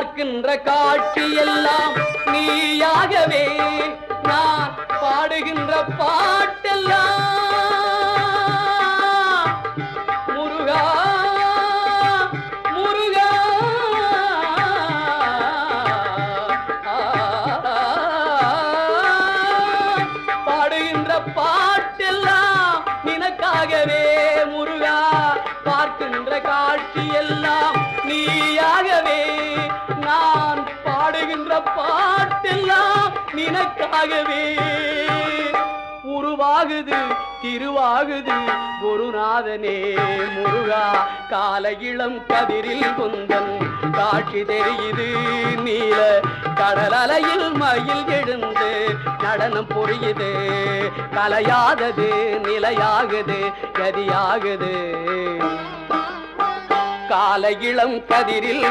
பார்க்கின்ற காட்சி எல்லாம் நீயாகவே நான் பாடுகின்ற பாட்டெல்லாம் முருகா முருகா பாடுகின்ற பாட்டெல்லாம் நினக்காகவே முருகா பார்க்கின்ற காட்சி எல்லாம் நீயாகவே நான் பாடுகின்ற பாட்டெல்லாம் நினக்காகவே உருவாகுது திருவாகுது குருநாதனே முருகா கால இளம் கதிரில் குந்தன் காட்சி தெரியுது நீல கடல் அலையில் மயில் எழுந்து நடனம் புரியுது கலையாதது நிலையாகுது கதியாகுது கால இளம் கதிரில்